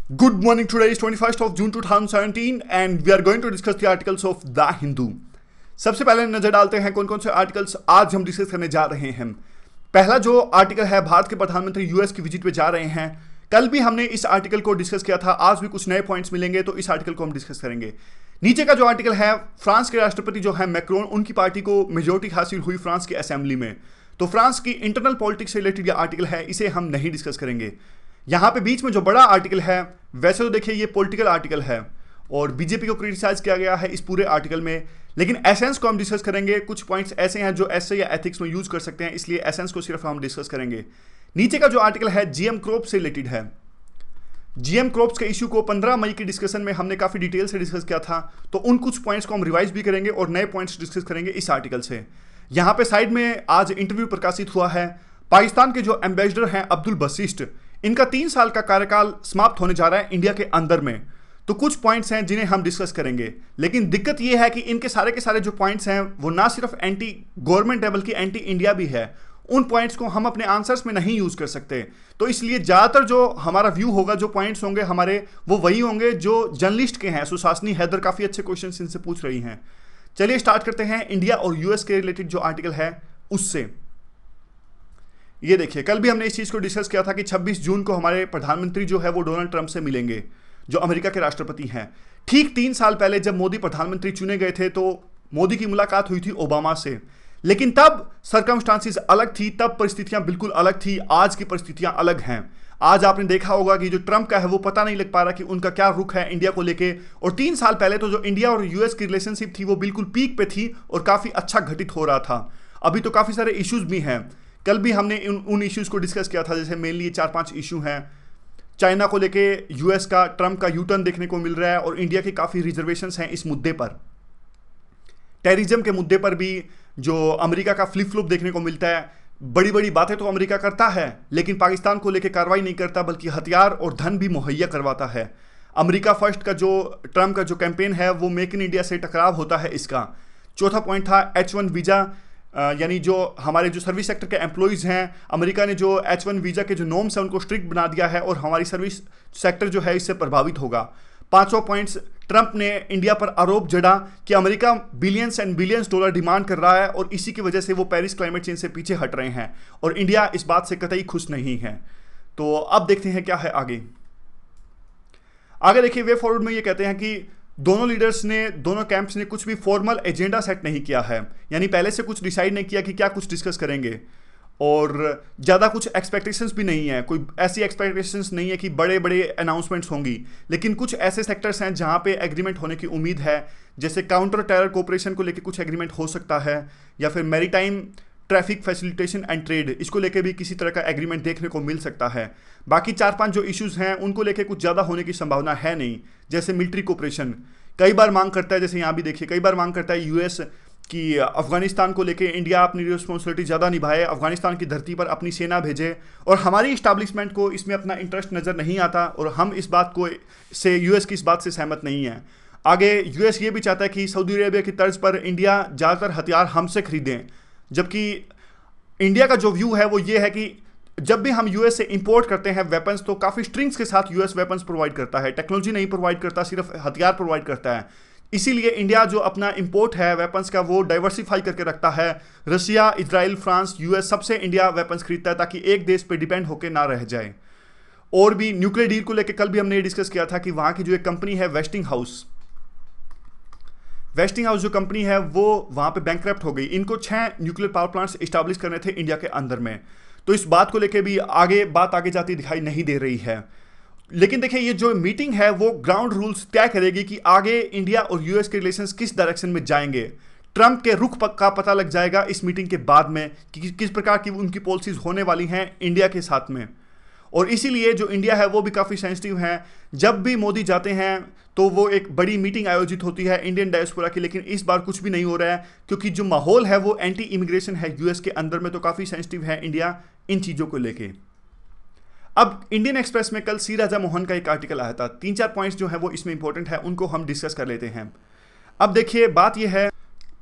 Good morning. Today is 21st of June 2017 and we are going to discuss the articles of The Hindu. सबसे पहले नजर डालते हैं कौन कौन से आर्टिकल्स आज हम डिस्कस करने जा रहे हैं। पहला जो आर्टिकल है, भारत के प्रधानमंत्री यूएस की विजिट पे जा रहे हैं। कल भी हमने इस आर्टिकल को डिस्कस किया था, आज भी कुछ नए पॉइंट्स मिलेंगे तो इस आर्टिकल को हम डिस्कस करेंगे। नीचे का जो आर्टिकल है, फ्रांस के राष्ट्रपति जो है मैक्रोन, उनकी पार्टी को मेजोरिटी हासिल हुई फ्रांस की असेंबली में, तो फ्रांस की इंटरनल पॉलिटिक्स से रिलेटेड यह आर्टिकल है, इसे हम नहीं डिस्कस करेंगे। यहां पे बीच में जो बड़ा आर्टिकल है, वैसे तो देखिए ये पॉलिटिकल आर्टिकल है और बीजेपी को क्रिटिसाइज किया गया है इस पूरे आर्टिकल में, लेकिन एसेंस को हम डिस्कस करेंगे। कुछ पॉइंट्स ऐसे हैं जो ऐसे या एथिक्स में यूज कर सकते हैं, इसलिए एसेंस को सिर्फ हम डिस्कस करेंगे। नीचे का जो आर्टिकल है जीएम क्रॉप्स से रिलेटेड है। जीएम क्रॉप्स के इश्यू को 15 मई की डिस्कशन में हमने काफी डिटेल से डिस्कस किया था, तो उन कुछ पॉइंट्स को हम रिवाइज भी करेंगे और नए पॉइंट्स डिस्कस करेंगे इस आर्टिकल से। यहां पे साइड में आज इंटरव्यू प्रकाशित हुआ है। पाकिस्तान के जो एम्बेसडर हैं अब्दुल बसिस्ट, इनका 3 साल का कार्यकाल समाप्त होने जा रहा है इंडिया के अंदर में, तो कुछ पॉइंट्स हैं जिन्हें हम डिस्कस करेंगे। लेकिन दिक्कत यह है कि इनके सारे के सारे जो पॉइंट्स हैं वो ना सिर्फ एंटी गवर्नमेंट है बल्कि एंटी इंडिया भी है। उन पॉइंट्स को हम अपने आंसर्स में नहीं यूज कर सकते, तो इसलिए ज्यादातर जो हमारा व्यू होगा, जो पॉइंट्स होंगे हमारे, वो वही होंगे जो जर्नलिस्ट के हैं। सुशासनी हैदर काफी अच्छे क्वेश्चन इनसे पूछ रही हैं। चलिए स्टार्ट करते हैं इंडिया और यूएस के रिलेटेड जो आर्टिकल है उससे। ये देखिए, कल भी हमने इस चीज को डिस्कस किया था कि 26 जून को हमारे प्रधानमंत्री जो है वो डोनाल्ड ट्रंप से मिलेंगे, जो अमेरिका के राष्ट्रपति हैं। ठीक 3 साल पहले जब मोदी प्रधानमंत्री चुने गए थे तो मोदी की मुलाकात हुई थी ओबामा से, लेकिन तब सर्कमस्टांसिस अलग थी, तब परिस्थितियां बिल्कुल अलग थी। आज की परिस्थितियां अलग हैं। आज आपने देखा होगा कि जो ट्रंप का है वो पता नहीं लग पा रहा कि उनका क्या रुख है इंडिया को लेके। और 3 साल पहले तो जो इंडिया और यूएस की रिलेशनशिप थी वो बिल्कुल पीक पे थी और काफी अच्छा घटित हो रहा था। अभी तो काफी सारे इश्यूज भी हैं। कल भी हमने उन इश्यूज को डिस्कस किया था, जैसे मेनली 4-5 इशू हैं। चाइना को लेके यूएस का, ट्रंप का यूटर्न देखने को मिल रहा है और इंडिया के काफी रिजर्वेशंस हैं इस मुद्दे पर। टेररिज्म के मुद्दे पर भी जो अमेरिका का फ्लिप फ्लॉप देखने को मिलता है। बड़ी बड़ी बातें तो अमेरिका करता है, लेकिन पाकिस्तान को लेकर कार्रवाई नहीं करता, बल्कि हथियार और धन भी मुहैया करवाता है। अमेरिका फर्स्ट का जो ट्रंप का जो कैंपेन है वो मेक इन इंडिया से टकराव होता है इसका। चौथा पॉइंट था H1 वीजा, यानी जो हमारे जो सर्विस सेक्टर के एम्प्लॉयज हैं, अमेरिका ने जो H1 वीजा के जो नॉर्म्स हैं उनको स्ट्रिक्ट बना दिया है और हमारी सर्विस सेक्टर जो है इससे प्रभावित होगा। 5वां पॉइंट्स, ट्रंप ने इंडिया पर आरोप जड़ा कि America billions and billions dollar demand कर रहा है और इसी की वजह से वो पेरिस क्लाइमेट चेंज से पीछे हट रहे हैं और इंडिया इस बात से कतई खुश नहीं है। तो अब देखते हैं क्या है आगे। आगे देखिए, वे फॉरवर्ड में ये कहते हैं कि दोनों लीडर्स ने, दोनों कैंप्स ने कुछ भी फॉर्मल एजेंडा सेट नहीं किया है, यानी पहले से कुछ डिसाइड नहीं किया कि क्या कुछ डिस्कस करेंगे और ज़्यादा कुछ एक्सपेक्टेशंस भी नहीं है। कोई ऐसी एक्सपेक्टेशंस नहीं है कि बड़े बड़े अनाउंसमेंट्स होंगी, लेकिन कुछ ऐसे सेक्टर्स हैं जहां पे एग्रीमेंट होने की उम्मीद है, जैसे काउंटर टेरर कोऑपरेशन को लेकर कुछ एग्रीमेंट हो सकता है, या फिर maritime traffic facilitation and trade, इसको लेके भी किसी तरह का एग्रीमेंट देखने को मिल सकता है। बाकी 4-5 जो इश्यूज हैं उनको लेके कुछ ज़्यादा होने की संभावना है नहीं, जैसे मिलिट्री कोऑपरेशन कई बार मांग करता है, जैसे यहाँ भी देखिए कई बार मांग करता है यूएस कि अफगानिस्तान को लेके इंडिया अपनी रिस्पॉन्सिबिलिटी ज़्यादा निभाए, अफगानिस्तान की धरती पर अपनी सेना भेजे, और हमारी इस्टेब्लिशमेंट को इसमें अपना इंटरेस्ट नज़र नहीं आता और हम इस बात को से यूएस की इस बात से सहमत नहीं है। आगे यूएस ये भी चाहता है कि सऊदी अरेबिया की तर्ज पर इंडिया ज़्यादातर हथियार हमसे खरीदें, जबकि इंडिया का जो व्यू है वो ये है कि जब भी हम यूएस से इंपोर्ट करते हैं वेपन्स, तो काफ़ी स्ट्रिंग्स के साथ यूएस वेपन्स प्रोवाइड करता है, टेक्नोलॉजी नहीं प्रोवाइड करता, सिर्फ हथियार प्रोवाइड करता है। इसीलिए इंडिया जो अपना इंपोर्ट है वेपन्स का वो डाइवर्सिफाई करके रखता है। रशिया, इजराइल, फ्रांस, यूएस, सबसे इंडिया वेपन्स खरीदता है ताकि एक देश पे डिपेंड होकर ना रह जाए। और भी न्यूक्लियर डील को लेकर कल भी हमने ये डिस्कस किया था कि वहाँ की जो एक कंपनी है वेस्टिंग हाउस जो कंपनी है वो वहाँ पे बैंकक्रप्ट हो गई। इनको 6 न्यूक्लियर पावर प्लांट्स इस्टेब्लिश करने थे इंडिया के अंदर में, तो इस बात को लेकर भी बात आगे जाती दिखाई नहीं दे रही है। लेकिन देखिए, ये जो मीटिंग है वो ग्राउंड रूल्स तय करेगी कि आगे इंडिया और यूएस के रिलेशंस किस डायरेक्शन में जाएंगे। ट्रंप के रुख का पता लग जाएगा इस मीटिंग के बाद में कि किस प्रकार की उनकी पॉलिसीज होने वाली हैं इंडिया के साथ में। और इसीलिए जो इंडिया है वो भी काफ़ी सेंसिटिव है। जब भी मोदी जाते हैं तो वो एक बड़ी मीटिंग आयोजित होती है इंडियन डायस्पोरा की, लेकिन इस बार कुछ भी नहीं हो रहा है क्योंकि जो माहौल है वो एंटी इमिग्रेशन है यूएस के अंदर में, तो काफ़ी सेंसिटिव है इंडिया इन चीज़ों को लेके। अब इंडियन एक्सप्रेस में कल सी राजा मोहन का एक आर्टिकल आया था, 3-4 पॉइंट्स जो है वो इसमें इंपॉर्टेंट है, उनको हम डिस्कस कर लेते हैं। अब देखिए, बात यह है,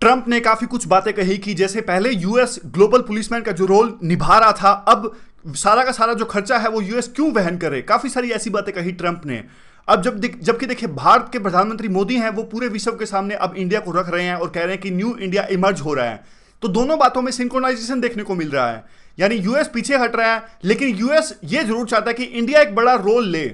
ट्रंप ने काफ़ी कुछ बातें कही कि जैसे पहले यूएस ग्लोबल पुलिसमैन का जो रोल निभा रहा था, अब सारा का सारा जो खर्चा है वो यूएस क्यों वहन करे। काफी सारी ऐसी बातें कही ट्रंप ने। अब जबकि देखिए भारत के प्रधानमंत्री मोदी हैं, वो पूरे विश्व के सामने अब इंडिया को रख रहे हैं और कह रहे हैं कि न्यू इंडिया इमर्ज हो रहा है। तो दोनों बातों में सिंक्रोनाइजेशन देखने को मिल रहा है, यानी यूएस पीछे हट रहा है, लेकिन यूएस ये जरूर चाहता है कि इंडिया एक बड़ा रोल ले।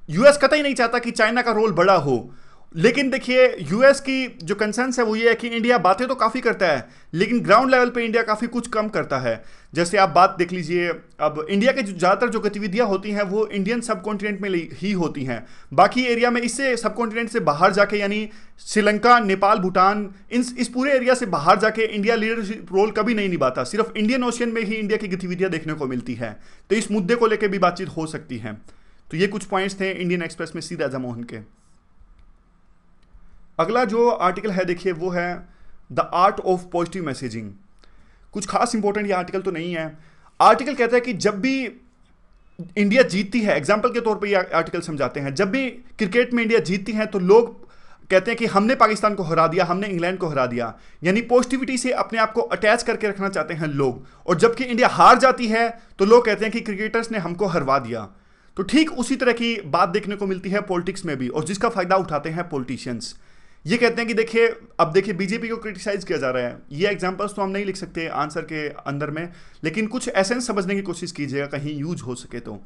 यूएस कतई नहीं चाहता कि चाइना का रोल बड़ा हो। लेकिन देखिए यूएस की जो कंसर्न्स है वो ये है कि इंडिया बातें तो काफ़ी करता है, लेकिन ग्राउंड लेवल पे इंडिया काफ़ी कुछ कम करता है। जैसे आप बात देख लीजिए, अब इंडिया की ज़्यादातर जो गतिविधियां होती हैं वो इंडियन सब कॉन्टिनेंट में ही होती हैं। बाकी एरिया में इससे सब कॉन्टिनेंट से बाहर जाके, यानी श्रीलंका, नेपाल, भूटान, इस पूरे एरिया से बाहर जाके इंडिया लीडरशिप रोल कभी नहीं निभाता। सिर्फ इंडियन ओशियन में ही इंडिया की गतिविधियां देखने को मिलती है। तो इस मुद्दे को लेकर भी बातचीत हो सकती है। तो ये कुछ पॉइंट्स थे इंडियन एक्सप्रेस में सी राजा मोहन के। अगला जो आर्टिकल है देखिए वो है the art of positive messaging. कुछ खास इंपॉर्टेंट ये आर्टिकल तो नहीं है। आर्टिकल कहता है कि जब भी इंडिया जीतती है, एग्जाम्पल के तौर पे ये आर्टिकल समझाते हैं, जब भी क्रिकेट में इंडिया जीतती है तो लोग कहते हैं कि हमने पाकिस्तान को हरा दिया, हमने इंग्लैंड को हरा दिया, यानी पॉजिटिविटी से अपने आप को अटैच करके रखना चाहते हैं लोग। और जबकि इंडिया हार जाती है तो लोग कहते हैं कि क्रिकेटर्स ने हमको हरवा दिया। तो ठीक उसी तरह की बात देखने को मिलती है पॉलिटिक्स में भी, और जिसका फायदा उठाते हैं पॉलिटिशियंस। ये कहते हैं कि देखिए, अब देखिए बीजेपी को क्रिटिसाइज किया जा रहा है। ये एग्जांपल्स तो हम नहीं लिख सकते आंसर के अंदर में, लेकिन कुछ एसेंस समझने की कोशिश कीजिएगा कहीं यूज हो सके तो।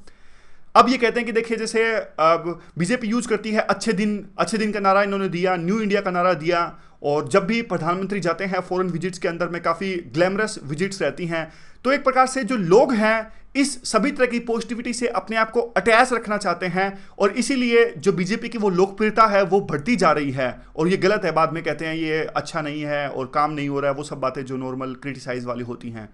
अब ये कहते हैं कि देखिए जैसे अब बीजेपी यूज करती है अच्छे दिन का नारा इन्होंने दिया, न्यू इंडिया का नारा दिया, और जब भी प्रधानमंत्री जाते हैं फॉरेन विजिट्स के अंदर में काफ़ी ग्लैमरस विजिट्स रहती हैं। तो एक प्रकार से जो लोग हैं इस सभी तरह की पॉजिटिविटी से अपने आप को अटैच रखना चाहते हैं, और इसीलिए जो बीजेपी की वो लोकप्रियता है वो बढ़ती जा रही है। और ये गलत है, बाद में कहते हैं ये अच्छा नहीं है और काम नहीं हो रहा है, वो सब बातें जो नॉर्मल क्रिटिसाइज वाली होती हैं।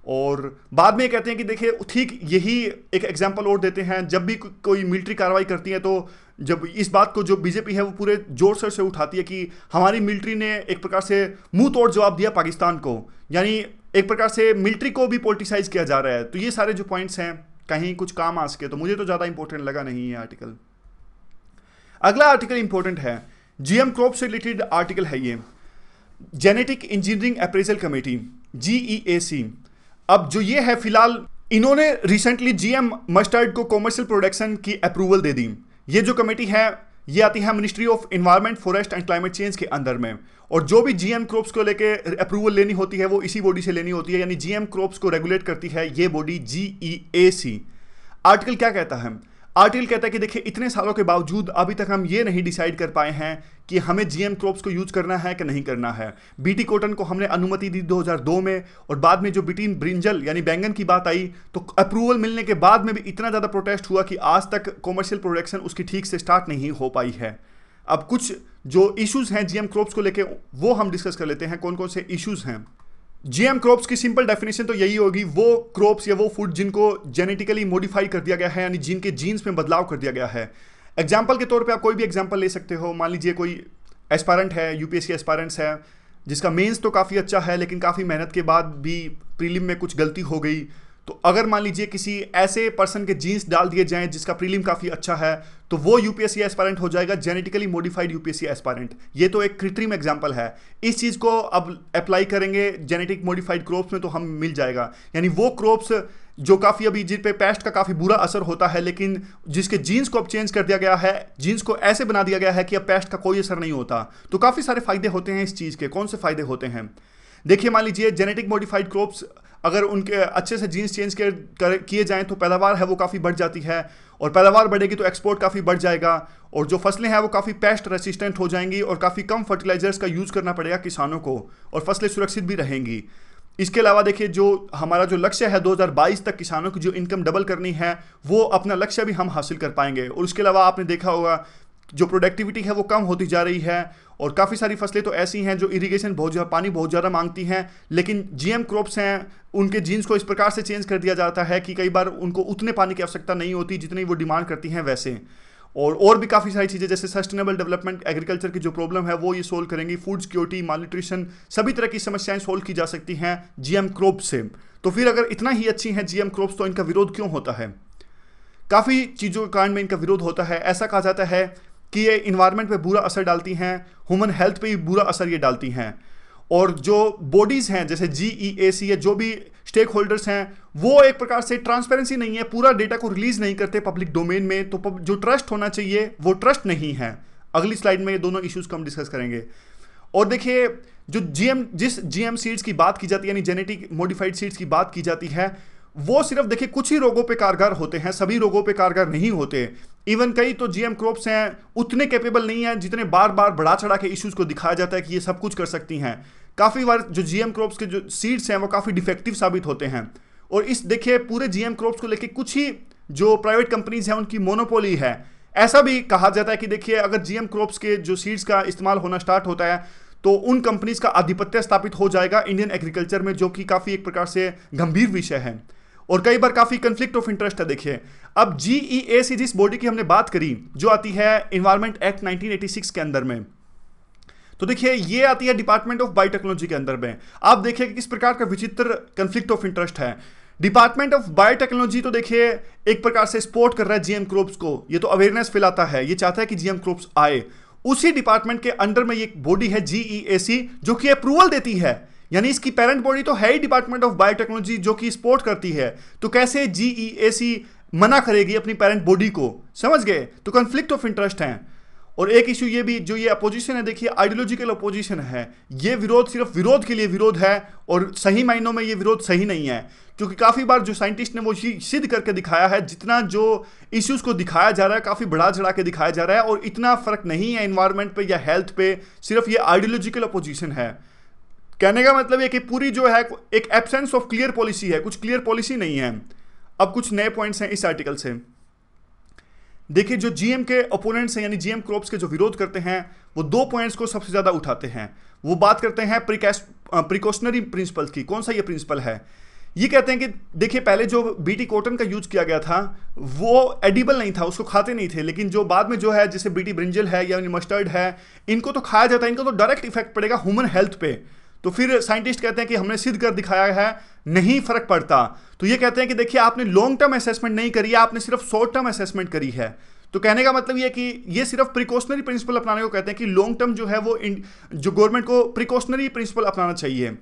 और बाद में कहते हैं कि देखिए ठीक यही एक एग्जांपल और देते हैं, जब भी कोई मिलिट्री कार्रवाई करती है तो जब इस बात को जो बीजेपी है वो पूरे जोर शोर से उठाती है कि हमारी मिलिट्री ने एक प्रकार से मुंह तोड़ जवाब दिया पाकिस्तान को, यानी एक प्रकार से मिलिट्री को भी पॉलिटिसाइज किया जा रहा है। तो ये सारे जो पॉइंट्स हैं कहीं कुछ काम आ सके, तो मुझे तो ज़्यादा इंपॉर्टेंट लगा नहीं ये आर्टिकल। अगला आर्टिकल इंपॉर्टेंट है, जीएम क्रॉप से रिलेटेड आर्टिकल है ये, genetic engineering appraisal committee, GEAC। अब जो ये है फिलहाल इन्होंने रिसेंटली जीएम मस्टर्ड को कॉमर्शियल प्रोडक्शन की अप्रूवल दे दी। ये जो कमेटी है ये आती है ministry of environment, forest and climate change के अंदर में, और जो भी जीएम क्रॉप्स को लेके अप्रूवल लेनी होती है वो इसी बॉडी से लेनी होती है, यानी जीएम क्रॉप्स को रेगुलेट करती है ये बॉडी GEAC। आर्टिकल क्या कहता है? आर्टिकल कहता है कि देखिए इतने सालों के बावजूद अभी तक हम ये नहीं डिसाइड कर पाए हैं कि हमें जीएम क्रॉप्स को यूज करना है कि नहीं करना है। बीटी कॉटन को हमने अनुमति दी 2002 में, और बाद में जो बीटी ब्रिंजल यानी बैंगन की बात आई तो अप्रूवल मिलने के बाद में भी इतना ज़्यादा प्रोटेस्ट हुआ कि आज तक कॉमर्शियल प्रोडक्शन उसकी ठीक से स्टार्ट नहीं हो पाई है। अब कुछ जो इश्यूज हैं जीएम क्रॉप्स को लेके वो हम डिस्कस कर लेते हैं, कौन कौन से इश्यूज हैं। जीएम क्रॉप्स की सिंपल डेफिनेशन तो यही होगी, वो क्रॉप्स या वो फूड जिनको जेनेटिकली मॉडिफाई कर दिया गया है, यानी जिनके जीन्स में बदलाव कर दिया गया है। एग्जाम्पल के तौर पे आप कोई भी एग्जाम्पल ले सकते हो। मान लीजिए कोई एस्पायरेंट है, यूपीएससी एस्पायरेंट्स है, जिसका मेंस तो काफ़ी अच्छा है लेकिन काफ़ी मेहनत के बाद भी प्रीलिम में कुछ गलती हो गई। तो अगर मान लीजिए किसी ऐसे पर्सन के जीन्स डाल दिए जाएं जिसका प्रीलिम काफ़ी अच्छा है, तो वो यूपीएससी एस्पायरेंट हो जाएगा, जेनेटिकली मॉडिफाइड यूपीएससी एस्पायरेंट। ये तो एक कृत्रिम एग्जांपल है। इस चीज़ को अब अप्लाई करेंगे जेनेटिक मॉडिफाइड क्रॉप्स में तो हम मिल जाएगा, यानी वो क्रॉप्स जो काफ़ी अभी जिन पे पेस्ट का काफ़ी बुरा असर होता है, लेकिन जिसके जीन्स को अब चेंज कर दिया गया है, जीन्स को ऐसे बना दिया गया है कि अब पेस्ट का कोई असर नहीं होता। तो काफ़ी सारे फायदे होते हैं इस चीज़ के। कौन से फायदे होते हैं? देखिए मान लीजिए जेनेटिक मॉडिफाइड क्रॉप्स अगर उनके अच्छे से जीन्स चेंज किए जाएं तो पैदावार है वो काफ़ी बढ़ जाती है, और पैदावार बढ़ेगी तो एक्सपोर्ट काफ़ी बढ़ जाएगा, और जो फसलें हैं वो काफ़ी पेस्ट रेसिस्टेंट हो जाएंगी, और काफ़ी कम फर्टिलाइजर्स का यूज़ करना पड़ेगा किसानों को, और फसलें सुरक्षित भी रहेंगी। इसके अलावा देखिए जो हमारा जो लक्ष्य है 2022 तक किसानों की जो इनकम डबल करनी है, वो अपना लक्ष्य भी हम हासिल कर पाएंगे। और उसके अलावा आपने देखा होगा जो प्रोडक्टिविटी है वो कम होती जा रही है, और काफ़ी सारी फसलें तो ऐसी हैं जो इरिगेशन पानी बहुत ज़्यादा मांगती हैं, लेकिन जीएम क्रॉप्स हैं उनके जीन्स को इस प्रकार से चेंज कर दिया जाता है कि कई बार उनको उतने पानी की आवश्यकता नहीं होती जितनी वो डिमांड करती हैं वैसे। और भी काफ़ी सारी चीज़ें जैसे सस्टेनेबल डेवलपमेंट, एग्रीकल्चर की जो प्रॉब्लम है वो ये सोल्व करेंगी, फूड सिक्योरिटी, मालन्यूट्रिशन, सभी तरह की समस्याएं सोल्व की जा सकती हैं जीएम क्रॉप्स से। तो फिर अगर इतना ही अच्छी हैं जीएम क्रॉप्स तो इनका विरोध क्यों होता है? काफ़ी चीज़ों के कारण में इनका विरोध होता है। ऐसा कहा जाता है कि ये इन्वायरमेंट पे बुरा असर डालती हैं, ह्यूमन हेल्थ पे भी बुरा असर ये डालती हैं, और जो बॉडीज हैं जैसे GEAC या जो भी स्टेक होल्डर्स हैं वो एक प्रकार से ट्रांसपेरेंसी नहीं है, पूरा डेटा को रिलीज नहीं करते पब्लिक डोमेन में, तो जो ट्रस्ट होना चाहिए वो ट्रस्ट नहीं है। अगली स्लाइड में ये दोनों इश्यूज को हम डिस्कस करेंगे। और देखिए जो जिस GM सीड्स की बात की जाती है, यानी जेनेटिक मॉडिफाइड सीड्स की बात की जाती है, वो सिर्फ देखिए कुछ ही रोगों पे कारगर होते हैं, सभी रोगों पे कारगर नहीं होते। इवन कई तो GM क्रॉप्स हैं उतने कैपेबल नहीं है जितने बार बार बढ़ा चढ़ा के इश्यूज को दिखाया जाता है कि ये सब कुछ कर सकती हैं। काफ़ी बार जो GM क्रॉप्स के जो सीड्स हैं वो काफ़ी डिफेक्टिव साबित होते हैं। और इस देखिए पूरे GM क्रॉप्स को लेके कुछ ही जो प्राइवेट कंपनीज हैं उनकी मोनोपोली है। ऐसा भी कहा जाता है कि देखिए अगर GM क्रॉप्स के जो सीड्स का इस्तेमाल होना स्टार्ट होता है तो उन कंपनीज का आधिपत्य स्थापित हो जाएगा इंडियन एग्रीकल्चर में, जो कि काफ़ी एक प्रकार से गंभीर विषय है और कई बार काफ़ी कंफ्लिक्ट ऑफ इंटरेस्ट है। देखिए अब GEAC जिस बॉडी की हमने बात करी जो आती है इन्वायरमेंट एक्ट 1986 के अंदर में, तो देखिए ये आती है डिपार्टमेंट ऑफ बायोटेक्नोलॉजी के अंदर में। आप देखिए कि किस प्रकार का विचित्र कंफ्लिक्ट ऑफ इंटरेस्ट है। डिपार्टमेंट ऑफ बायोटेक्नोलॉजी तो देखिए एक प्रकार से सपोर्ट कर रहा है GM क्रॉप्स को, ये तो अवेयरनेस फैलाता है, ये चाहता है कि GM क्रॉप्स आए। उसी डिपार्टमेंट के अंडर में एक बॉडी है GEAC जो कि अप्रूवल देती है, यानी इसकी पेरेंट बॉडी तो है ही डिपार्टमेंट ऑफ बायोटेक्नोलॉजी जो कि सपोर्ट करती है, तो कैसे GEAC मना करेगी अपनी पेरेंट बॉडी को, समझ गए? तो कंफ्लिक्ट ऑफ इंटरेस्ट है। और एक इशू ये भी, जो ये अपोजिशन है देखिए आइडियोलॉजिकल अपोजिशन है, ये विरोध सिर्फ विरोध के लिए विरोध है और सही मायनों में ये विरोध सही नहीं है, क्योंकि काफ़ी बार जो साइंटिस्ट ने वो सिद्ध करके दिखाया है, जितना जो इश्यूज को दिखाया जा रहा है काफ़ी बढ़ा चढ़ा के दिखाया जा रहा है और इतना फर्क नहीं है एनवायरनमेंट पे या हेल्थ पे, सिर्फ ये आइडियोलॉजिकल अपोजिशन है। कहने का मतलब ये कि पूरी जो है एक एब्सेंस ऑफ क्लियर पॉलिसी है, कुछ क्लियर पॉलिसी नहीं है। अब कुछ नए पॉइंट्स हैं इस आर्टिकल से। देखिए जो GM के ओपोनेंट्स हैं यानी GM क्रॉप्स के जो विरोध करते हैं वो 2 पॉइंट्स को सबसे ज़्यादा उठाते हैं। वो बात करते हैं प्रिकॉशनरी प्रिंसिपल्स की। कौन सा ये प्रिंसिपल है? ये कहते हैं कि देखिए पहले जो BT कॉटन का यूज किया गया था वो एडिबल नहीं था, उसको खाते नहीं थे, लेकिन जो बाद में जो है जैसे BT ब्रिंजल है या मस्टर्ड है, इनको तो खाया जाता है, इनको तो डायरेक्ट इफेक्ट पड़ेगा ह्यूमन हेल्थ पे। तो फिर साइंटिस्ट कहते हैं कि हमने सिद्ध कर दिखाया है नहीं फर्क पड़ता। तो ये कहते हैं कि देखिए आपने लॉन्ग टर्म असेसमेंट नहीं करी है, आपने सिर्फ शॉर्ट टर्म असेसमेंट करी है। तो कहने का मतलब ये कि ये सिर्फ प्रिकॉशनरी प्रिंसिपल अपनाने को कहते हैं कि लॉन्ग टर्म जो है वो जो गवर्नमेंट को प्रिकॉशनरी प्रिंसिपल अपनाना चाहिए।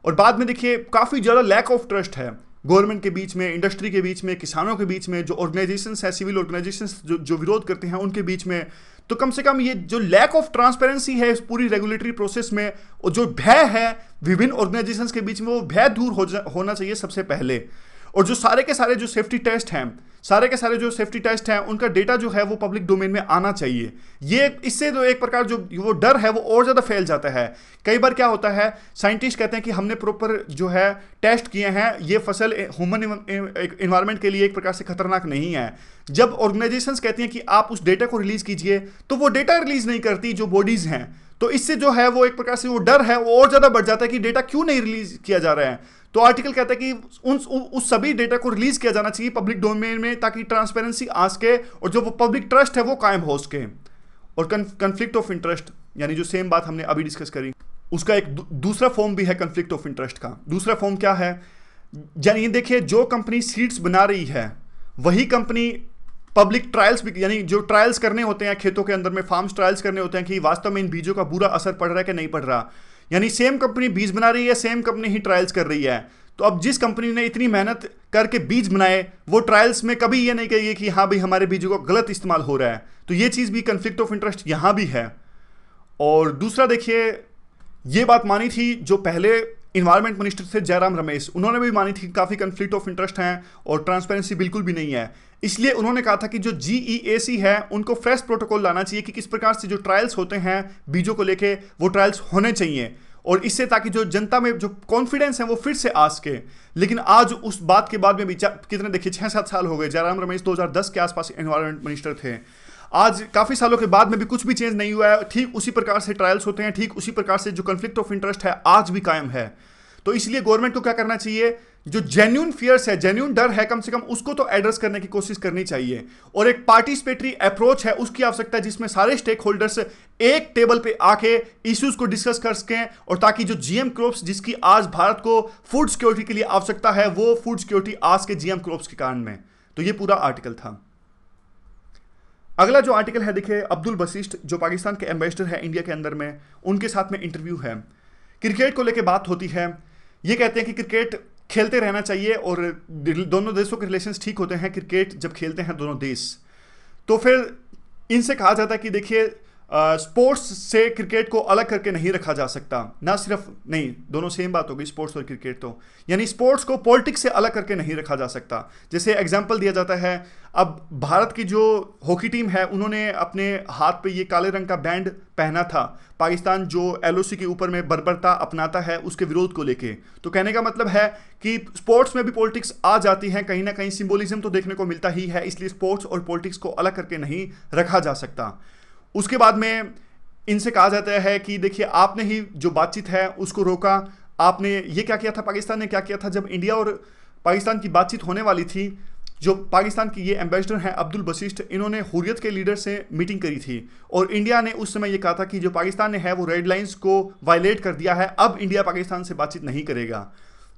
और बाद में देखिए काफ़ी ज़्यादा लैक ऑफ ट्रस्ट है गवर्नमेंट के बीच में, इंडस्ट्री के बीच में, किसानों के बीच में, जो ऑर्गेनाइजेशंस है, सिविल ऑर्गेनाइजेशंस जो विरोध करते हैं उनके बीच में। तो कम से कम ये जो लैक ऑफ ट्रांसपेरेंसी है इस पूरी रेगुलेटरी प्रोसेस में और जो भय है विभिन्न ऑर्गेनाइजेशंस के बीच में, वो भय दूर होना चाहिए सबसे पहले। और जो सारे के सारे जो सेफ्टी टेस्ट हैं उनका डेटा जो है वो पब्लिक डोमेन में आना चाहिए। ये इससे जो एक प्रकार जो वो डर है वो और ज़्यादा फैल जाता है। कई बार क्या होता है, साइंटिस्ट कहते हैं कि हमने प्रॉपर जो है टेस्ट किए हैं, ये फसल ह्यूमन इन्वायरमेंट के लिए एक प्रकार से खतरनाक नहीं है। जब ऑर्गेनाइजेशंस कहती हैं कि आप उस डेटा को रिलीज़ कीजिए तो वो डेटा रिलीज़ नहीं करती जो बॉडीज़ हैं, तो इससे जो है वो एक प्रकार से वो डर है वो और ज़्यादा बढ़ जाता है कि डेटा क्यों नहीं रिलीज़ किया जा रहा है। तो आर्टिकल कहता है कि उस सभी डेटा को रिलीज किया जाना चाहिए पब्लिक डोमेन में, ताकि ट्रांसपेरेंसी आ सके और जो वो पब्लिक ट्रस्ट है वो कायम हो सके। और कंफ्लिक्ट ऑफ इंटरेस्ट यानी जो सेम बात हमने अभी डिस्कस करी, उसका एक दूसरा फॉर्म भी है कंफ्लिक्ट ऑफ इंटरेस्ट का। दूसरा फॉर्म क्या है? यानी देखिए जो कंपनी सीड्स बना रही है वही कंपनी पब्लिक ट्रायल्स भी, यानी जो ट्रायल्स करने होते हैं खेतों के अंदर में, फार्म्स ट्रायल्स करने होते हैं कि वास्तव में इन बीजों का बुरा असर पड़ रहा है कि नहीं पड़ रहा। यानी सेम कंपनी बीज बना रही है, सेम कंपनी ही ट्रायल्स कर रही है। तो अब जिस कंपनी ने इतनी मेहनत करके बीज बनाए वो ट्रायल्स में कभी ये नहीं कहेगी कि हाँ भाई हमारे बीजों का गलत इस्तेमाल हो रहा है। तो ये चीज़ भी कंफ्लिक्ट ऑफ इंटरेस्ट यहाँ भी है। और दूसरा देखिए ये बात मानी थी जो पहले इन्वायरमेंट मिनिस्टर थे जयराम रमेश, उन्होंने भी मानी थी काफ़ी कंफ्लिक्ट ऑफ इंटरेस्ट हैं और ट्रांसपेरेंसी बिल्कुल भी नहीं है। इसलिए उन्होंने कहा था कि जो GEAC है उनको फ्रेश प्रोटोकॉल लाना चाहिए कि किस प्रकार से जो ट्रायल्स होते हैं बीजों को लेके वो ट्रायल्स होने चाहिए, और इससे ताकि जो जनता में जो कॉन्फिडेंस है वो फिर से आ सके। लेकिन आज उस बात के बाद में भी कितने देखिए 6-7 साल हो गए, जयराम रमेश 2010 के आसपास एनवायरमेंट मिनिस्टर थे, आज काफ़ी सालों के बाद में भी कुछ भी चेंज नहीं हुआ है। ठीक उसी प्रकार से ट्रायल्स होते हैं, ठीक उसी प्रकार से जो कन्फ्लिक्ट ऑफ इंटरेस्ट है आज भी कायम है। तो इसलिए गवर्नमेंट को क्या करना चाहिए, जो जेन्युइन फियर्स है, जेन्युइन डर है, कम से कम उसको तो एड्रेस करने की कोशिश करनी चाहिए। और एक पार्टिसिपेटरी अप्रोच है उसकी आवश्यकता है जिसमें सारे स्टेक होल्डर्स एक टेबल पे आके इश्यूज को डिस्कस कर सकें, और ताकि जो GM क्रॉप्स जिसकी आज भारत को फूड सिक्योरिटी के लिए आवश्यकता है वो फूड सिक्योरिटी आज के GM क्रॉप्स के कारण में। तो ये पूरा आर्टिकल था। अगला जो आर्टिकल है देखिए अब्दुल बसिस्ट जो पाकिस्तान के एम्बेसडर है इंडिया के अंदर में, उनके साथ में इंटरव्यू है क्रिकेट को लेकर बात होती है, ये कहते हैं कि क्रिकेट खेलते रहना चाहिए और दोनों देशों के रिलेशंस ठीक होते हैं क्रिकेट जब खेलते हैं दोनों देश। तो फिर इनसे कहा जाता है कि देखिए स्पोर्ट्स से क्रिकेट को अलग करके नहीं रखा जा सकता, ना सिर्फ नहीं, दोनों सेम बात होगी स्पोर्ट्स और क्रिकेट, तो यानी स्पोर्ट्स को पॉलिटिक्स से अलग करके नहीं रखा जा सकता। जैसे एग्जांपल दिया जाता है, अब भारत की जो हॉकी टीम है उन्होंने अपने हाथ पे ये काले रंग का बैंड पहना था, पाकिस्तान जो एलओसी के ऊपर में बर्बरता अपनाता है उसके विरोध को लेके। तो कहने का मतलब है कि स्पोर्ट्स में भी पॉलिटिक्स आ जाती है, कहीं ना कहीं सिंबोलिज्म तो देखने को मिलता ही है, इसलिए स्पोर्ट्स और पॉलिटिक्स को अलग करके नहीं रखा जा सकता। उसके बाद में इनसे कहा जाता है कि देखिए आपने ही जो बातचीत है उसको रोका, आपने ये क्या किया था, पाकिस्तान ने क्या किया था जब इंडिया और पाकिस्तान की बातचीत होने वाली थी। जो पाकिस्तान की ये एम्बेसडर हैं अब्दुल बशिष्ट, इन्होंने हुर्रियत के लीडर से मीटिंग करी थी और इंडिया ने उस समय ये कहा था कि जो पाकिस्तान ने है वो रेड लाइंस को वायलेट कर दिया है, अब इंडिया पाकिस्तान से बातचीत नहीं करेगा।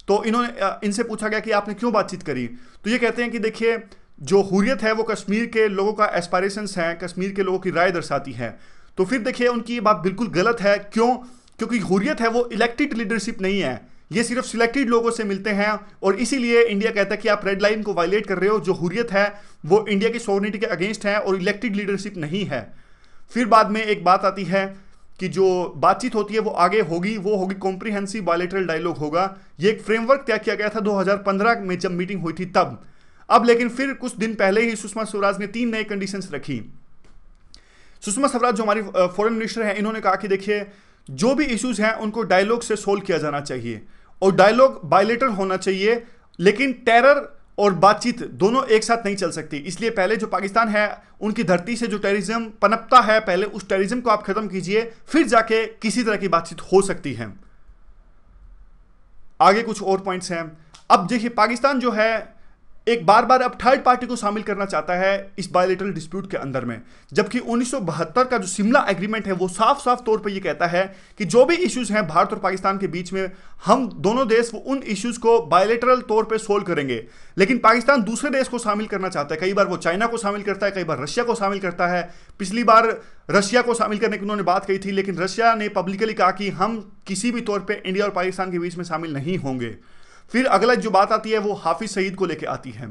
तो इनसे पूछा गया कि आपने क्यों बातचीत करी, तो ये कहते हैं कि देखिए जो हुर्रियत है वो कश्मीर के लोगों का एस्पायरेशंस है, कश्मीर के लोगों की राय दर्शाती है। तो फिर देखिए उनकी ये बात बिल्कुल गलत है, क्यों? क्योंकि हुर्रियत है वो इलेक्टेड लीडरशिप नहीं है, ये सिर्फ सिलेक्टेड लोगों से मिलते हैं और इसीलिए इंडिया कहता है कि आप रेड लाइन को वायलेट कर रहे हो। जो हुर्रियत है वो इंडिया की सॉवरेनिटी के अगेंस्ट है और इलेक्टेड लीडरशिप नहीं है। फिर बाद में एक बात आती है कि जो बातचीत होती है वो आगे होगी, वो होगी कॉम्प्रिहेंसिव बायलैटरल डायलॉग होगा। ये एक फ्रेमवर्क तय किया गया था 2015 में जब मीटिंग हुई थी तब। अब लेकिन फिर कुछ दिन पहले ही सुषमा स्वराज ने 3 नए कंडीशंस रखी। सुषमा स्वराज जो हमारी फॉरेन मिनिस्टर है, इन्होंने कहा कि देखिए जो भी इश्यूज हैं उनको डायलॉग से सोल्व किया जाना चाहिए और डायलॉग बायलैटरल होना चाहिए, लेकिन टेरर और बातचीत दोनों एक साथ नहीं चल सकती। इसलिए पहले जो पाकिस्तान है उनकी धरती से जो टेररिज्म पनपता है, पहले उस टेररिज्म को आप खत्म कीजिए, फिर जाके किसी तरह की बातचीत हो सकती है। आगे कुछ और पॉइंट्स हैं। अब देखिए पाकिस्तान जो है एक बार बार अब थर्ड पार्टी को शामिल करना चाहता है इस बायलैटरल डिस्प्यूट के अंदर में, जबकि 1972 का जो शिमला एग्रीमेंट है वो साफ साफ तौर पर ये कहता है कि जो भी इश्यूज हैं भारत और पाकिस्तान के बीच में, हम दोनों देश वो उन इश्यूज को बायलैटरल तौर पे सोल्व करेंगे। लेकिन पाकिस्तान दूसरे देश को शामिल करना चाहता है, कई बार वो चाइना को शामिल करता है, कई बार रशिया को शामिल करता है। पिछली बार रशिया को शामिल करने की उन्होंने बात कही थी, लेकिन रशिया ने पब्लिकली कहा कि हम किसी भी तौर पर इंडिया और पाकिस्तान के बीच में शामिल नहीं होंगे। फिर अगला जो बात आती है वो हाफिज सईद को लेकर आती है।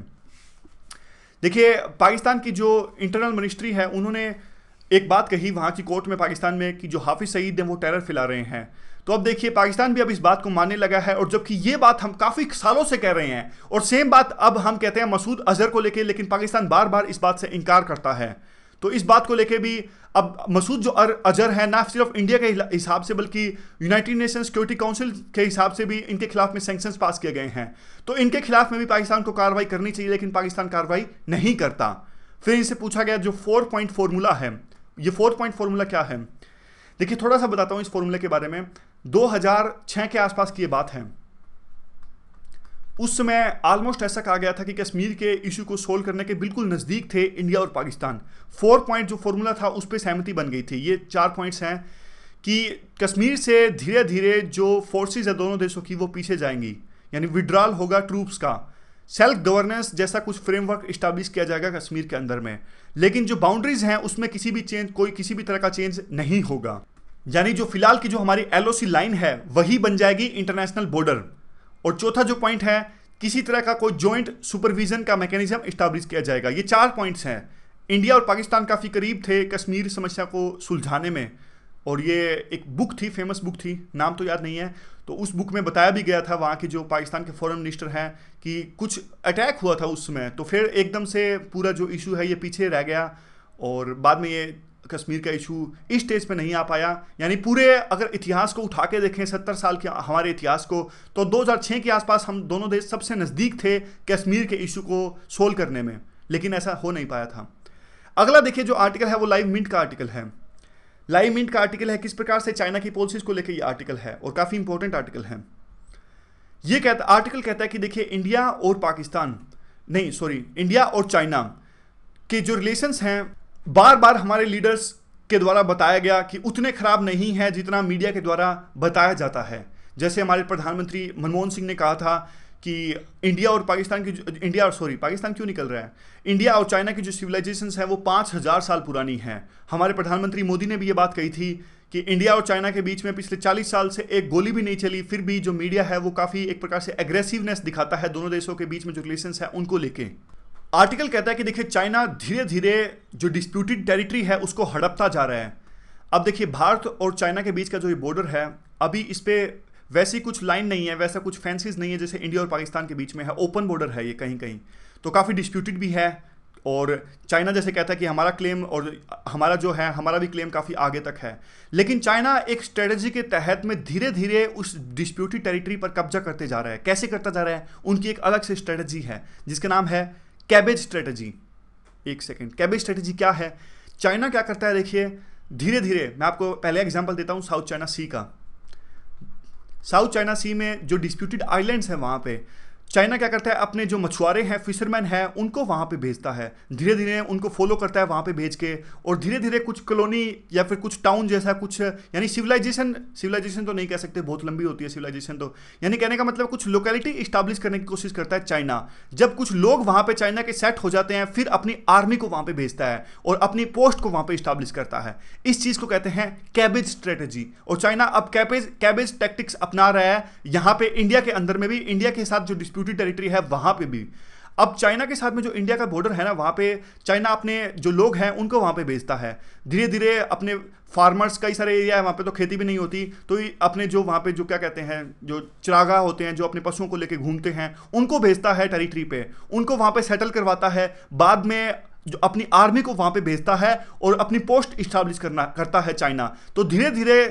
देखिए पाकिस्तान की जो इंटरनल मिनिस्ट्री है उन्होंने एक बात कही वहाँ की कोर्ट में पाकिस्तान में कि जो हाफिज सईद हैं वो टेरर फैला रहे हैं। तो अब देखिए पाकिस्तान भी अब इस बात को मानने लगा है, और जबकि ये बात हम काफ़ी सालों से कह रहे हैं और सेम बात अब हम कहते हैं मसूद अजहर को लेके, लेकिन पाकिस्तान बार बार इस बात से इनकार करता है। तो इस बात को लेके भी अब मसूद जो अजहर है ना सिर्फ इंडिया के हिसाब से बल्कि यूनाइटेड नेशन सिक्योरिटी काउंसिल के हिसाब से भी इनके खिलाफ में सैंक्शंस पास किए गए हैं। तो इनके खिलाफ में भी पाकिस्तान को कार्रवाई करनी चाहिए, लेकिन पाकिस्तान कार्रवाई नहीं करता। फिर इनसे पूछा गया जो 4 पॉइंट फॉर्मूला है, ये 4 पॉइंट फॉर्मूला क्या है? देखिए थोड़ा सा बताता हूँ इस फॉर्मूले के बारे में। 2006 के आसपास की ये बात है। उस समय ऑलमोस्ट ऐसा कहा गया था कि कश्मीर के इशू को सोल्व करने के बिल्कुल नज़दीक थे इंडिया और पाकिस्तान। 4 पॉइंट जो फॉर्मूला था उस पर सहमति बन गई थी। ये 4 पॉइंट्स हैं कि कश्मीर से धीरे धीरे जो फोर्सेस है दोनों देशों की वो पीछे जाएंगी, यानी विड्रॉल होगा ट्रूप्स का, सेल्फ गवर्नेंस जैसा कुछ फ्रेमवर्क इस्टेब्लिश किया जाएगा कश्मीर के अंदर में, लेकिन जो बाउंड्रीज हैं उसमें किसी भी तरह का चेंज नहीं होगा। यानी जो फिलहाल की जो हमारी एलओसी लाइन है वही बन जाएगी इंटरनेशनल बॉर्डर। और चौथा जो पॉइंट है, किसी तरह का कोई जॉइंट सुपरविजन का मैकेनिज्म इस्टेब्लिश किया जाएगा। ये 4 पॉइंट्स हैं। इंडिया और पाकिस्तान काफ़ी करीब थे कश्मीर समस्या को सुलझाने में, और ये एक बुक थी, फेमस बुक थी, नाम तो याद नहीं है। तो उस बुक में बताया भी गया था वहाँ के जो पाकिस्तान के फॉरेन मिनिस्टर हैं कि कुछ अटैक हुआ था उस समय, तो फिर एकदम से पूरा जो इशू है ये पीछे रह गया और बाद में ये कश्मीर का इशू इस स्टेज पे नहीं आ पाया। यानी पूरे अगर इतिहास को उठा के देखें 70 साल के हमारे इतिहास को, तो 2006 के आसपास हम दोनों देश सबसे नज़दीक थे कश्मीर के इशू को सोल्व करने में, लेकिन ऐसा हो नहीं पाया था। अगला देखिए जो आर्टिकल है वो लाइव मिंट का आर्टिकल है। लाइव मिंट का आर्टिकल है किस प्रकार से चाइना की पॉलिसीज को लेकर ये आर्टिकल है और काफ़ी इंपॉर्टेंट आर्टिकल है। ये आर्टिकल कहता है कि देखिए इंडिया और चाइना के जो रिलेशंस हैं बार बार हमारे लीडर्स के द्वारा बताया गया कि उतने खराब नहीं है जितना मीडिया के द्वारा बताया जाता है। जैसे हमारे प्रधानमंत्री मनमोहन सिंह ने कहा था कि पाकिस्तान क्यों निकल रहा है, इंडिया और चाइना की जो सिविलाइजेशंस हैं वो 5000 साल पुरानी हैं। हमारे प्रधानमंत्री मोदी ने भी ये बात कही थी कि इंडिया और चाइना के बीच में पिछले 40 साल से एक गोली भी नहीं चली, फिर भी जो मीडिया है वो काफ़ी एक प्रकार से एग्रेसिवनेस दिखाता है दोनों देशों के बीच में जो रिलेशंस है उनको लेके। आर्टिकल कहता है कि देखिए चाइना धीरे धीरे जो डिस्प्यूटेड टेरिटरी है उसको हड़पता जा रहा है। अब देखिए भारत और चाइना के बीच का जो ये बॉर्डर है, अभी इस पर वैसी कुछ लाइन नहीं है, वैसा कुछ फेंसेस नहीं है जैसे इंडिया और पाकिस्तान के बीच में है। ओपन बॉर्डर है ये कहीं कहीं, तो काफ़ी डिस्प्यूटेड भी है। और चाइना जैसे कहता है कि हमारा क्लेम और हमारा भी क्लेम काफ़ी आगे तक है। लेकिन चाइना एक स्ट्रेटजी के तहत में धीरे धीरे उस डिस्प्यूटेड टेरिटरी पर कब्जा करते जा रहा है। कैसे करता जा रहा है, उनकी एक अलग से स्ट्रेटजी है जिसका नाम है कैबेज स्ट्रेटजी। एक सेकेंड, कैबेज स्ट्रेटजी क्या है? चाइना क्या करता है, देखिए धीरे धीरे मैं आपको पहले एग्जांपल देता हूं साउथ चाइना सी का। साउथ चाइना सी में जो डिस्प्यूटेड आइलैंड्स हैं वहां पे चाइना क्या करता है, अपने जो मछुआरे हैं, फिशरमैन हैं, उनको वहाँ पे भेजता है। धीरे धीरे उनको फॉलो करता है वहाँ पे भेज के, और धीरे धीरे कुछ कॉलोनी या फिर कुछ टाउन जैसा कुछ, यानी सिविलाइजेशन तो नहीं कह सकते, बहुत लंबी होती है सिविलाइजेशन तो, यानी कहने का मतलब कुछ लोकेलिटी इस्टेब्लिश करने की कोशिश करता है चाइना। जब कुछ लोग वहाँ पे चाइना के सेट हो जाते हैं, फिर अपनी आर्मी को वहाँ पे भेजता है और अपनी पोस्ट को वहाँ पे इस्टेब्लिश करता है। इस चीज़ को कहते हैं कैबेज स्ट्रेटजी। और चाइना अब कैबेज टैक्टिक्स अपना रहा है यहाँ पे इंडिया के अंदर में भी, इंडिया के साथ जो डिस्प्यूटेड टेरिटरी है वहां पे भी। अब चाइना के साथ में जो इंडिया का बॉर्डर है ना, वहां पे चाइना अपने जो लोग हैं उनको वहां पे भेजता है। धीरे धीरे अपने फार्मर्स, कई सारे एरिया है वहां पे तो खेती भी नहीं होती, तो अपने जो वहां पे जो क्या कहते हैं, जो चरागाह होते हैं, जो अपने पशुओं को लेके घूमते हैं, उनको भेजता है टेरिटरी पे, उनको वहां पे सेटल करवाता है। बाद में जो अपनी आर्मी को वहां पे भेजता है और अपनी पोस्ट इस्टेब्लिश करता है चाइना। तो धीरे धीरे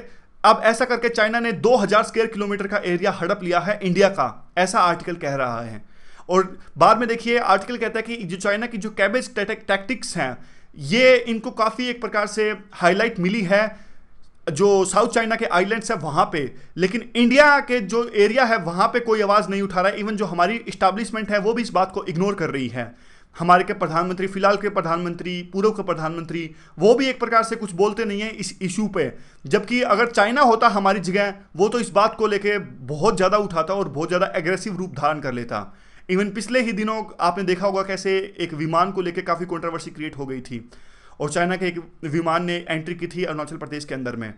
अब ऐसा करके चाइना ने 2000 स्क्वायर किलोमीटर का एरिया हड़प लिया है इंडिया का, ऐसा आर्टिकल कह रहा है। और बाद में देखिए आर्टिकल कहता है कि जो चाइना की जो कैबेज टैक्टिक्स हैं, ये इनको काफ़ी एक प्रकार से हाईलाइट मिली है जो साउथ चाइना के आइलैंड्स है वहाँ पे, लेकिन इंडिया के जो एरिया है वहाँ पे कोई आवाज़ नहीं उठा रहा है। इवन जो हमारी इस्टेब्लिशमेंट है वो भी इस बात को इग्नोर कर रही है। हमारे के प्रधानमंत्री, फिलहाल के प्रधानमंत्री, पूर्व के प्रधानमंत्री, वो भी एक प्रकार से कुछ बोलते नहीं है इस इशू पे। जबकि अगर चाइना होता हमारी जगह, वो तो इस बात को लेके बहुत ज़्यादा उठाता और बहुत ज़्यादा एग्रेसिव रूप धारण कर लेता। इवन पिछले ही दिनों आपने देखा होगा कैसे एक विमान को लेकर काफ़ी कंट्रोवर्सी क्रिएट हो गई थी और चाइना के एक विमान ने एंट्री की थी अरुणाचल प्रदेश के अंदर में।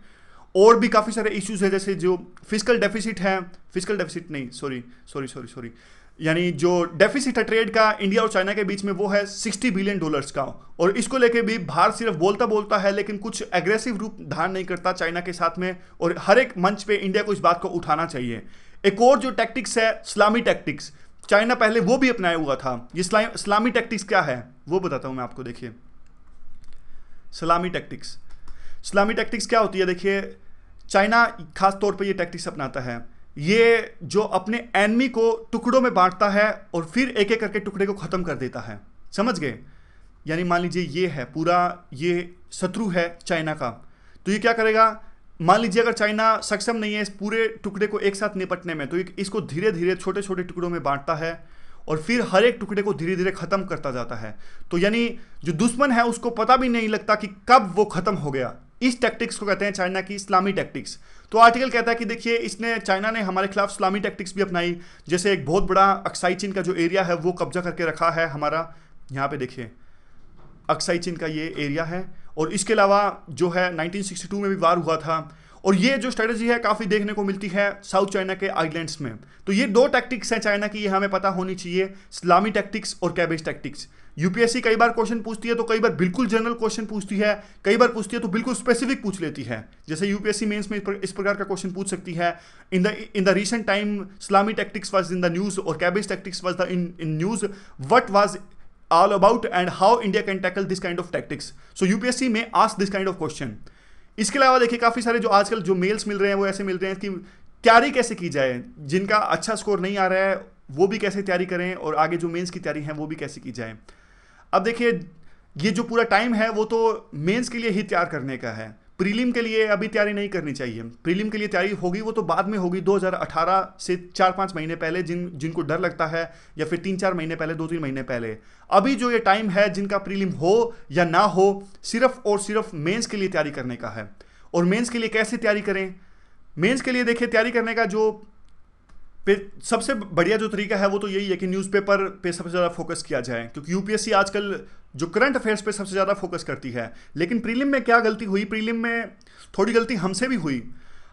और भी काफ़ी सारे इश्यूज है, जैसे जो फिजिकल डेफिसिट नहीं, सॉरी, यानी जो डेफिसिट है ट्रेड का इंडिया और चाइना के बीच में, वो है $60 बिलियन का। और इसको लेके भी भारत सिर्फ बोलता है, लेकिन कुछ एग्रेसिव रूप धारण नहीं करता चाइना के साथ में। और हर एक मंच पे इंडिया को इस बात को उठाना चाहिए। एक और जो टैक्टिक्स है, इस्लामी टैक्टिक्स, चाइना पहले वो भी अपनाया हुआ था। ये इस्लामी टैक्टिक्स क्या है वो बताता हूं मैं आपको। देखिए इस्लामी टैक्टिक्स क्या होती है, देखिए चाइना खास तौर पे ये टैक्टिक्स अपनाता है। ये जो अपने एनिमी को टुकड़ों में बांटता है और फिर एक एक करके टुकड़े को ख़त्म कर देता है, समझ गए? यानी मान लीजिए ये है पूरा, ये शत्रु है चाइना का, तो ये क्या करेगा, मान लीजिए अगर चाइना सक्षम नहीं है इस पूरे टुकड़े को एक साथ निपटने में, तो इसको धीरे धीरे छोटे छोटे टुकड़ों में बांटता है और फिर हर एक टुकड़े को धीरे धीरे ख़त्म करता जाता है। तो यानी जो दुश्मन है उसको पता भी नहीं लगता कि कब वो ख़त्म हो गया। इस टैक्टिक्स को कहते हैं चाइना की इस्लामी टैक्टिक्स। तो आर्टिकल कहता है कि देखिए चाइना ने हमारे खिलाफ इस्लामी टैक्टिक्स भी अपनाई, जैसे एक बहुत बड़ा अक्साई चीन का जो एरिया है वो कब्जा करके रखा है हमारा। यहाँ पे देखिए अक्साई चीन का ये एरिया है, और इसके अलावा जो है 1962 में भी वार हुआ था। और ये जो स्ट्रेटजी है काफ़ी देखने को मिलती है साउथ चाइना के आइलैंड्स में। तो ये दो टैक्टिक्स हैं चाइना की, ये हमें पता होनी चाहिए, इस्लामी टैक्टिक्स और कैबेज टैक्टिक्स। यूपीएससी कई बार क्वेश्चन पूछती है, तो कई बार बिल्कुल जनरल क्वेश्चन पूछती है, कई बार पूछती है तो बिल्कुल स्पेसिफिक पूछ लेती है। जैसे यूपीएससी मेंस में इस प्रकार का क्वेश्चन पूछ सकती है, इन द रीसेंट टाइम इस्लामी tactics was in the news और cabbage tactics was in news, what was all about and how India can tackle this kind of tactics. So UPSC may ask this kind of question. इसके अलावा देखिए काफ़ी सारे जो आजकल जो mails मिल रहे हैं वो ऐसे मिल रहे हैं कि तैयारी कैसे की जाए, जिनका अच्छा स्कोर नहीं आ रहा है वो भी कैसे तैयारी करें और आगे जो मेंस की तैयारी है वो भी कैसे की जाए। अब देखिए ये जो पूरा टाइम है वो तो मेंस के लिए ही तैयार करने का है, प्रीलिम के लिए अभी तैयारी नहीं करनी चाहिए। प्रीलिम के लिए तैयारी होगी वो तो बाद में होगी, 2018 से 4-5 महीने पहले, जिनको डर लगता है, या फिर 3-4 महीने पहले, 2-3 महीने पहले। अभी जो ये टाइम है जिनका प्रीलिम हो या ना हो, सिर्फ और सिर्फ मेंस के लिए तैयारी करने का है। और मेंस के लिए कैसे तैयारी करें? मेंस के लिए देखिए तैयारी करने का जो सबसे बढ़िया जो तरीका है वो तो यही है कि न्यूज़पेपर पे सबसे ज़्यादा फोकस किया जाए, क्योंकि यूपीएससी आजकल जो करंट अफेयर्स पे सबसे ज़्यादा फोकस करती है। लेकिन प्रीलिम में क्या गलती हुई, प्रीलिम में थोड़ी गलती हमसे भी हुई।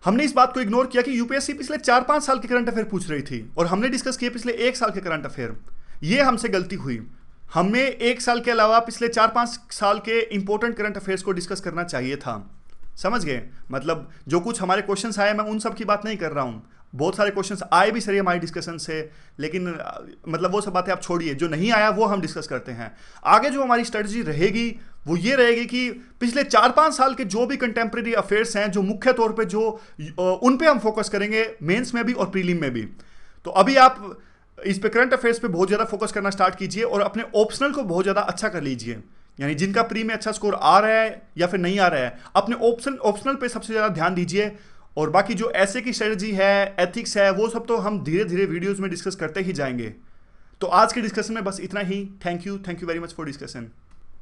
हमने इस बात को इग्नोर किया कि यूपीएससी पिछले 4-5 साल के करंट अफेयर पूछ रही थी और हमने डिस्कस किए पिछले 1 साल के करंट अफेयर। ये हमसे गलती हुई। हमें 1 साल के अलावा पिछले 4-5 साल के इंपॉर्टेंट करंट अफेयर्स को डिस्कस करना चाहिए था। समझ गए? मतलब जो कुछ हमारे क्वेश्चंस आए, मैं उन सब की बात नहीं कर रहा हूँ। बहुत सारे क्वेश्चंस आए भी सही हमारी डिस्कशन से, लेकिन मतलब वो सब बातें आप छोड़िए। जो नहीं आया वो हम डिस्कस करते हैं। आगे जो हमारी स्ट्रेटजी रहेगी वो ये रहेगी कि पिछले 4-5 साल के जो भी कंटेम्प्रेरी अफेयर्स हैं, जो मुख्य तौर पे जो उन पे हम फोकस करेंगे, मेंस में भी और प्रीलिम में भी। तो अभी आप इस पे करंट अफेयर्स पे बहुत ज़्यादा फोकस करना स्टार्ट कीजिए और अपने ऑप्शनल को बहुत ज़्यादा अच्छा कर लीजिए। यानी जिनका प्री में अच्छा स्कोर आ रहा है या फिर नहीं आ रहा है, अपने ऑप्शनल पे सबसे ज़्यादा ध्यान दीजिए। और बाकी जो ऐसे की स्ट्रेटजी है, एथिक्स है, वो सब तो हम धीरे धीरे वीडियोस में डिस्कस करते ही जाएंगे। तो आज के डिस्कशन में बस इतना ही। Thank you very much for discussion.